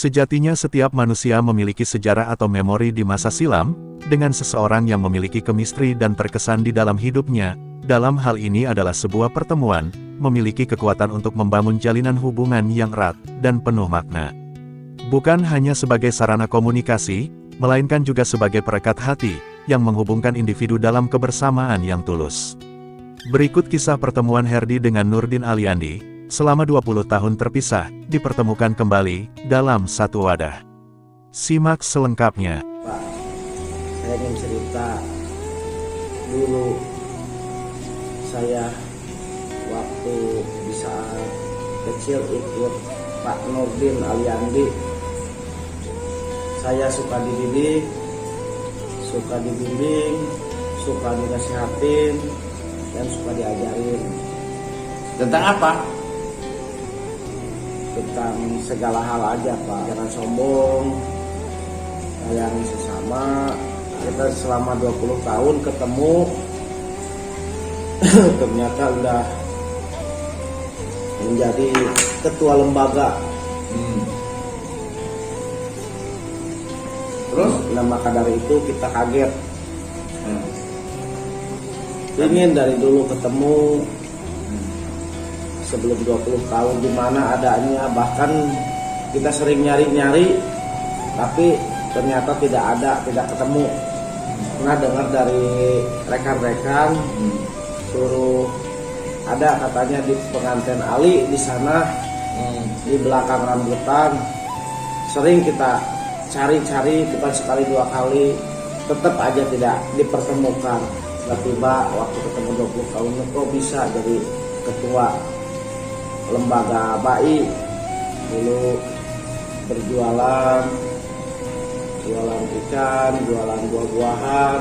Sejatinya setiap manusia memiliki sejarah atau memori di masa silam, dengan seseorang yang memiliki kemistri dan terkesan di dalam hidupnya. Dalam hal ini adalah sebuah pertemuan, memiliki kekuatan untuk membangun jalinan hubungan yang erat dan penuh makna. Bukan hanya sebagai sarana komunikasi, melainkan juga sebagai perekat hati, yang menghubungkan individu dalam kebersamaan yang tulus. Berikut kisah pertemuan Herdi dengan Nurdin Aliandi. Selama 20 tahun terpisah, dipertemukan kembali, dalam satu wadah. Simak selengkapnya. Pak, saya ingin cerita. Dulu, saya waktu di saat kecil ikut Pak Nurdin Aliandi. Saya suka dididik, suka dibimbing, suka dinasihatin, dan suka diajarin. Tentang apa? Tentang segala hal aja Pak, jangan sombong, sayangi sesama. Kita selama 20 tahun ketemu, ternyata udah menjadi ketua lembaga. Terus? Nah maka dari itu kita kaget. Ingin dari dulu ketemu. Sebelum 20 tahun di mana adanya, bahkan kita sering nyari-nyari tapi ternyata tidak ada, tidak ketemu. Pernah dengar dari rekan-rekan suruh ada katanya di pengantin Ali di sana, di belakang rambutan. Sering kita cari-cari, bukan sekali dua kali, tetap aja tidak dipertemukan. Tiba-tiba waktu ketemu 20 tahun kok bisa jadi ketua lembaga BAI. Dulu berjualan, jualan ikan, jualan buah-buahan,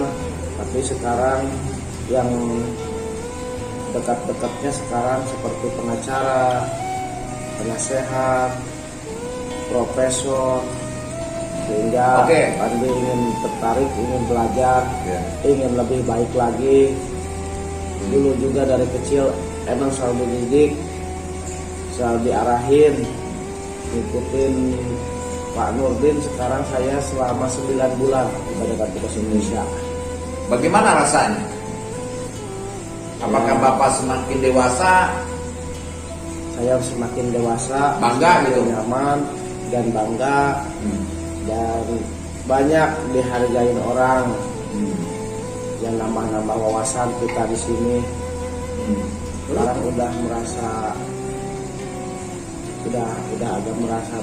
tapi sekarang yang dekat-dekatnya sekarang seperti pengacara, penasehat, profesor, sehingga Andi ingin tertarik, ingin belajar, ingin lebih baik lagi. Dulu juga dari kecil emang selalu dididik, selalu diarahin, ngikutin Pak Nurdin. Sekarang saya selama 9 bulan di Badan Tugas Indonesia. Bagaimana rasanya? Apakah Bapak semakin dewasa? Saya semakin dewasa, Bangga gitu? nyaman dan bangga, dan banyak dihargain orang, yang nambah-nambah wawasan kita di sini. Sekarang udah merasa, udah agak merasa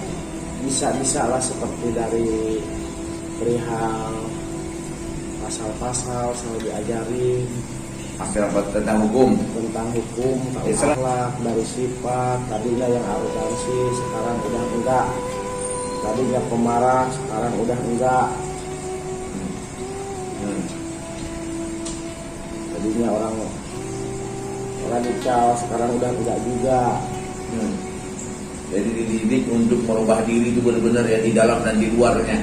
bisa lah, seperti dari perihal pasal-pasal selalu diajarin. Pasal tentang hukum, akhlak, dari sifat. Tadinya yang arogansi, sekarang udah enggak. Tadinya pemarah, sekarang udah enggak. Tadinya orang radikal, sekarang udah enggak juga. Jadi dididik untuk merubah diri itu benar-benar ya, di dalam dan di luarnya,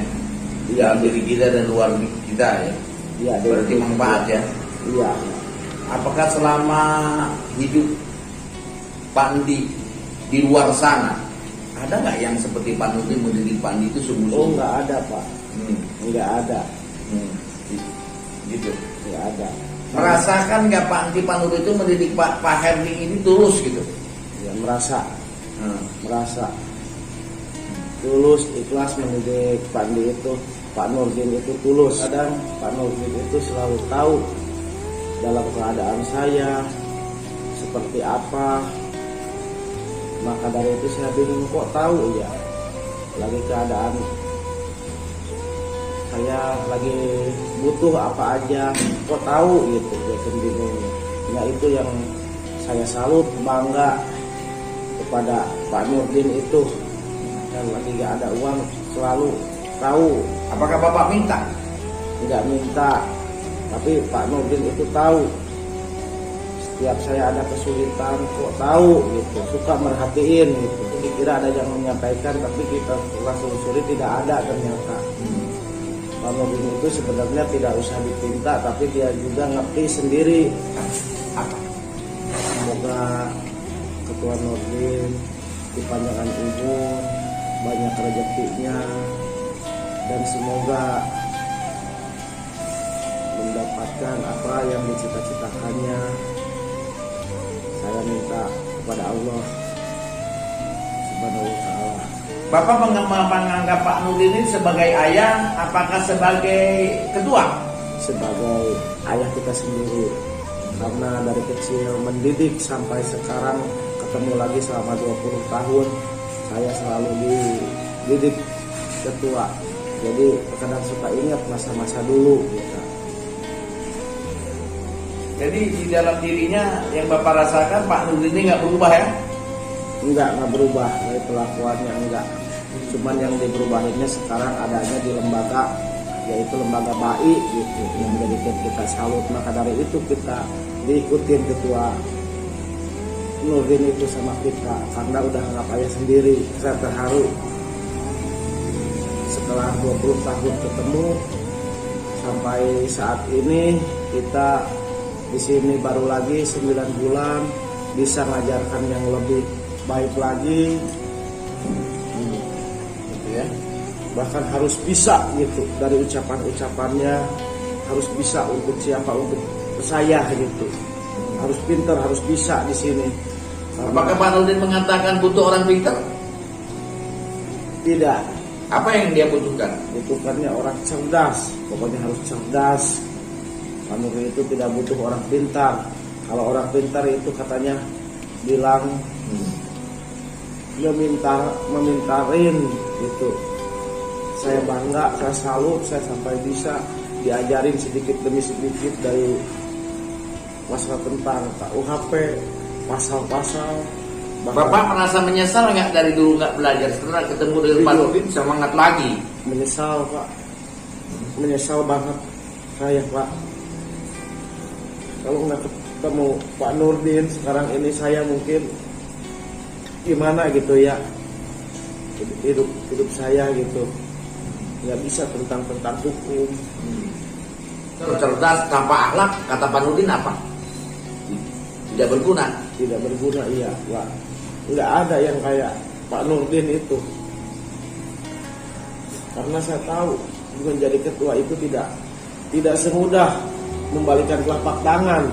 di dalam diri kita dan luar kita ya. Iya, berarti manfaat ya. Iya. Apakah selama hidup Pak Andi di luar sana, ada nggak yang seperti Pak Nurdin mendidik Pak Andi itu sungguh-sungguh? Oh, nggak ada Pak. Nggak ada. Gitu. Nggak ada. Merasakan nggak Pak Nurdin itu mendidik Pak Herdi ini tulus gitu? Ya, merasa. Tulus, ikhlas mendidik Pak Andi itu. Pak Nurdin itu tulus. Kadang Pak Nurdin itu selalu tahu dalam keadaan saya seperti apa. Maka dari itu saya bingung, kok tahu ya lagi keadaan saya lagi butuh apa aja, kok tahu gitu. Jadi bingungnya. Nah itu yang saya salut, bangga kepada Pak Nurdin itu. Dan lagi gak ada uang selalu tahu. Apakah Bapak minta? Tidak minta, tapi Pak Nurdin itu tahu. Setiap saya ada kesulitan, kok tahu gitu, suka merhatiin gitu. Dikira ada yang menyampaikan, tapi kita langsung telusuri tidak ada ternyata. Pak Nurdin itu sebenarnya tidak usah dipinta, tapi dia juga ngerti sendiri. Semoga Ketua Nurdin dipanjangkan umur, banyak rezekinya, dan semoga mendapatkan apa yang dicita-citakannya. Saya minta kepada Allah Subhanahu wa Ta'ala. Bapak menganggap Pak Nurdin ini sebagai ayah, apakah sebagai ketua? Sebagai ayah kita sendiri, karena dari kecil mendidik sampai sekarang ketemu lagi selama 20 tahun, saya selalu dididik ketua. Jadi kadang suka ingat masa-masa dulu gitu. Jadi di dalam dirinya yang Bapak rasakan Pak Nurdin ini nggak berubah ya? Nggak berubah dari pelakuannya, enggak. Cuman yang diberubahinnya sekarang adanya di lembaga, yaitu lembaga BAI gitu, yang menjadikan kita salut. Maka dari itu kita diikutin ketua Nurdin itu sama kita, karena udah anggap ayah sendiri. Saya terharu setelah 20 tahun ketemu sampai saat ini, kita di sini baru lagi 9 bulan bisa ngajarkan yang lebih baik lagi, gitu ya. Bahkan harus bisa gitu, dari ucapan-ucapannya harus bisa untuk siapa, untuk saya gitu. Harus pintar, harus bisa di sini. Apakah Pak Nurdin mengatakan butuh orang pintar? Tidak. Apa yang dia butuhkan? Butuhkannya orang cerdas, pokoknya harus cerdas. Pak Nurdin itu tidak butuh orang pintar. Kalau orang pintar itu katanya bilang memintarin gitu. Saya bangga, saya salut, saya sampai bisa diajarin sedikit demi sedikit dari masalah tentang KUHP, pasal-pasal. Bapak merasa menyesal nggak dari dulu nggak belajar, setelah ketemu dengan Pak Nurdin semangat lagi? Menyesal Pak, menyesal banget saya Pak. Kalau nggak ketemu Pak Nurdin sekarang ini, saya mungkin gimana gitu ya, hidup saya gitu, nggak bisa tentang hukum. Cerdas tanpa akhlak, kata Pak Nurdin apa? Tidak berguna. Tidak berguna, iya Pak. Nggak ada yang kayak Pak Nurdin itu. Karena saya tahu menjadi ketua itu tidak semudah membalikan telapak tangan.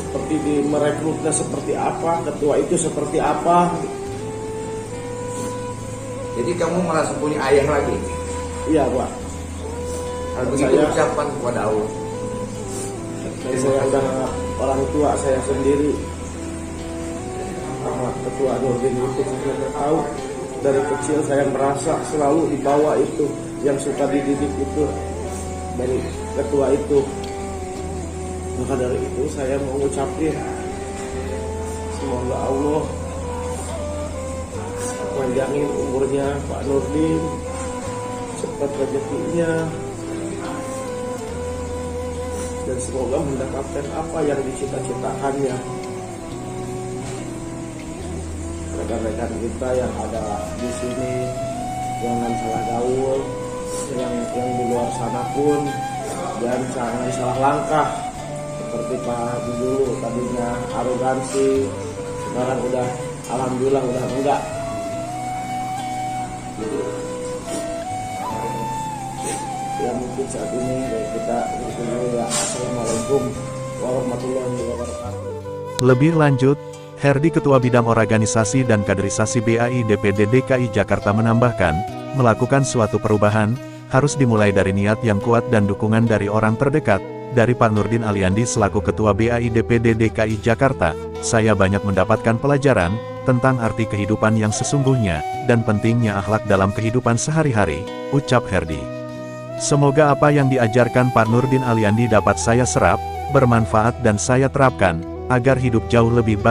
Seperti di merekrutnya seperti apa, ketua itu seperti apa. Jadi kamu merasa punya ayah lagi? Iya Pak. Hal begitu ucapan kepada Allah. Dan saya udah orang tua saya sendiri sama ketua Nurdin itu, saya tahu dari kecil saya merasa selalu dibawa itu, yang suka dididik itu dari ketua itu. Maka dari itu saya mau ngucapin semoga Allah panjangin umurnya Pak Nurdin, cepat rezekinya, dan semoga mendapatkan apa yang dicita-citakannya. Rekan-rekan kita yang ada di sini jangan salah gaul, yang di luar sana pun jangan salah langkah. Seperti Pak Haji dulu tadinya arogansi, sekarang udah alhamdulillah udah enggak. Ya mungkin saat ini kita dulu ya. Assalamualaikum warahmatullahi wabarakatuh. Lebih lanjut, Herdi Ketua Bidang Organisasi dan Kaderisasi BAI DPD DKI Jakarta menambahkan, melakukan suatu perubahan harus dimulai dari niat yang kuat dan dukungan dari orang terdekat. Dari Pak Nurdin Aliandi selaku Ketua BAI DPD DKI Jakarta, saya banyak mendapatkan pelajaran tentang arti kehidupan yang sesungguhnya dan pentingnya akhlak dalam kehidupan sehari-hari, ucap Herdi. Semoga apa yang diajarkan Pak Nurdin Aliandi dapat saya serap, bermanfaat dan saya terapkan, agar hidup jauh lebih baik.